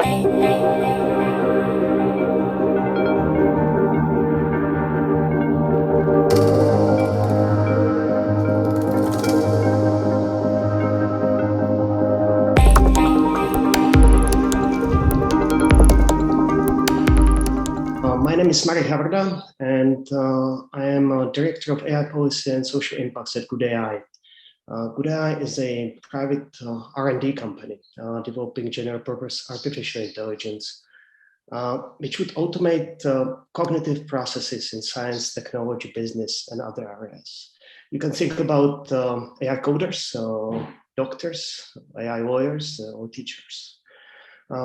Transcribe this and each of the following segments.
My name is Marek Havrda, and I am a Director of AI Policy and Social Impacts at GoodAI. GoodAI is a private R&D company developing general-purpose artificial intelligence, which would automate cognitive processes in science, technology, business, and other areas. You can think about AI coders, doctors, AI lawyers, or teachers.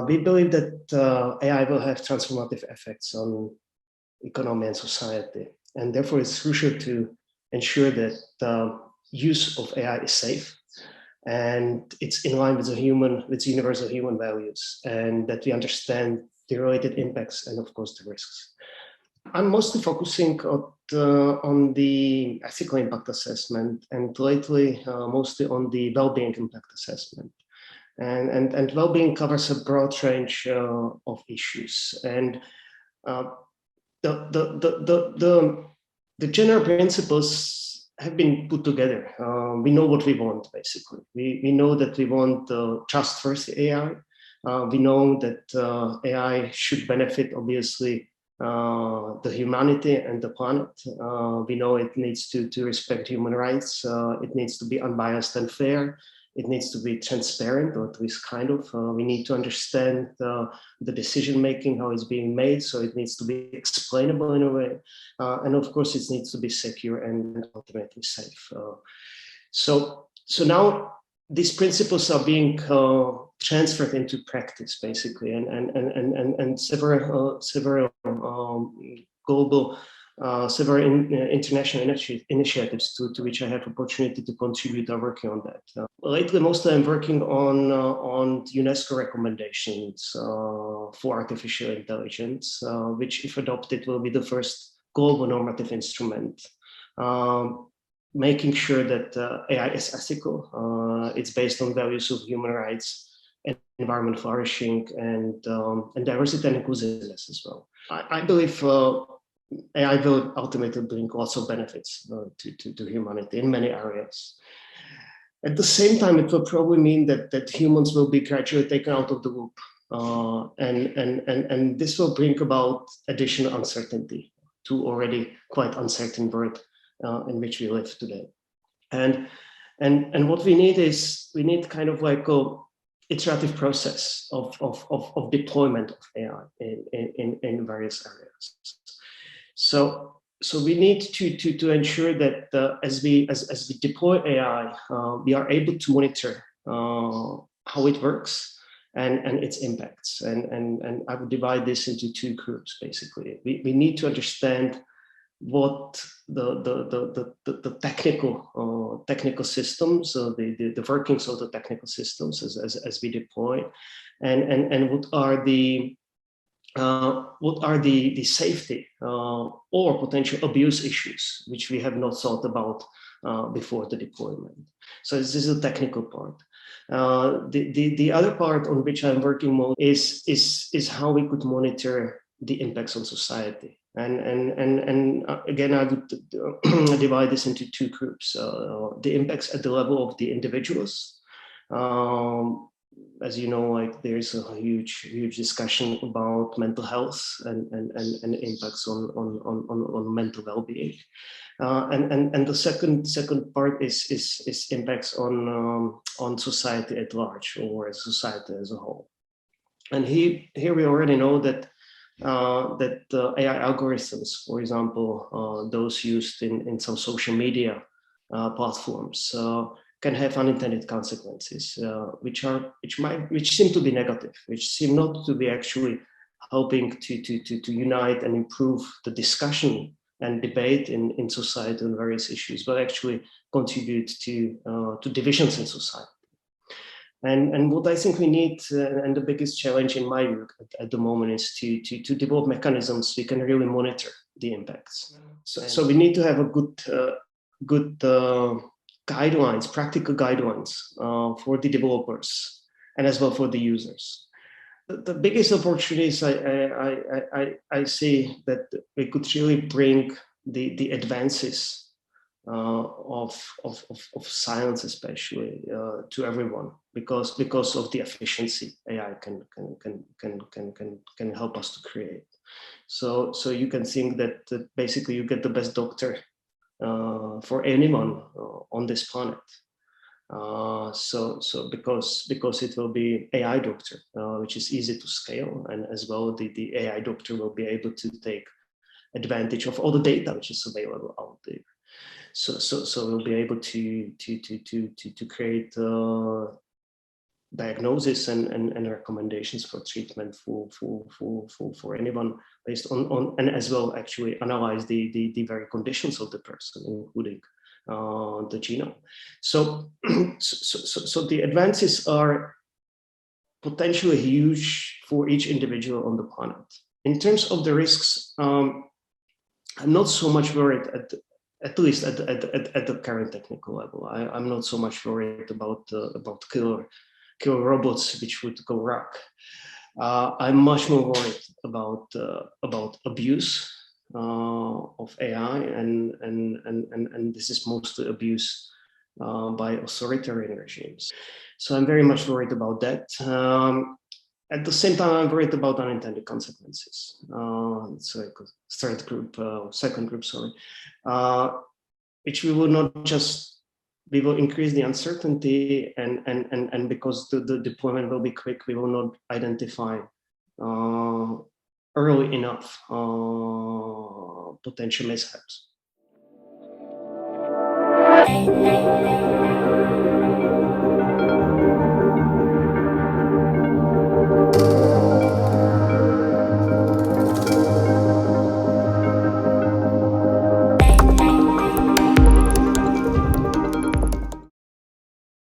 We believe that AI will have transformative effects on economy and society, and therefore it's crucial to ensure that the use of AI is safe and it's in line with universal human values, and that we understand the related impacts and, of course, the risks. I'm mostly focusing on the ethical impact assessment, and lately mostly on the well-being impact assessment. And well-being covers a broad range of issues, and the general principles have been put together. We know what we want, basically. We know that we want trust-first AI. We know that AI should benefit, obviously, the humanity and the planet. We know it needs to respect human rights. It needs to be unbiased and fair. It needs to be transparent, or at least kind of. We need to understand the decision-making, how it's being made, so it needs to be explainable in a way. And of course, it needs to be secure and ultimately safe. So now these principles are being transferred into practice, basically, and several global several international initiatives to which I have opportunity to contribute are working on that. Lately, mostly I'm working on UNESCO recommendations for artificial intelligence, which, if adopted, will be the first global normative instrument, making sure that AI is ethical, it's based on values of human rights, and environment flourishing, and diversity and inclusiveness as well. I believe AI will ultimately bring lots of benefits to humanity in many areas. At the same time, it will probably mean that humans will be gradually taken out of the loop, and this will bring about additional uncertainty to already quite uncertain world in which we live today. And what we need is kind of like a iterative process of deployment of AI in various areas. So we need to ensure that as we deploy AI, we are able to monitor how it works and its impacts. And I would divide this into two groups, basically. We need to understand what the technical systems, the workings of the technical systems as we deploy, and what are the safety or potential abuse issues which we have not thought about before the deployment. So this is the technical part. The other part on which I'm working more is how we could monitor the impacts on society. And again, I would divide this into two groups. The impacts at the level of the individuals. As you know, like there's a huge discussion about mental health and impacts on mental well-being. And the second part is impacts on society at large, or society as a whole. And here we already know that AI algorithms, for example, those used in some social media platforms, can have unintended consequences, which seem to be negative, which seem not to be actually helping to unite and improve the discussion and debate in society on various issues, but actually contribute to divisions in society. And what I think we need, and the biggest challenge in my work at the moment, is to develop mechanisms we can really monitor the impacts. So we need to have a good guidelines, practical guidelines for the developers and as well for the users. the biggest opportunities I see that we could really bring the advances of science, especially to everyone, because of the efficiency AI can help us to create. So you can think that basically you get the best doctor for anyone on this planet. So because it will be AI doctor, which is easy to scale, and as well the AI doctor will be able to take advantage of all the data which is available out there. So we'll be able to create diagnosis and recommendations for treatment for anyone based on and as well actually analyze the very conditions of the person, including the genome. So the advances are potentially huge for each individual on the planet. In terms of the risks, I'm not so much worried at least at the current technical level. I'm not so much worried about killer robots which would go rogue. I'm much more worried about abuse of AI, and this is mostly abuse by authoritarian regimes. So I'm very much worried about that. At the same time, I'm worried about unintended consequences. It's like a second group, sorry, which we will not just. We will increase the uncertainty, and because the deployment will be quick, we will not identify early enough potential mishaps.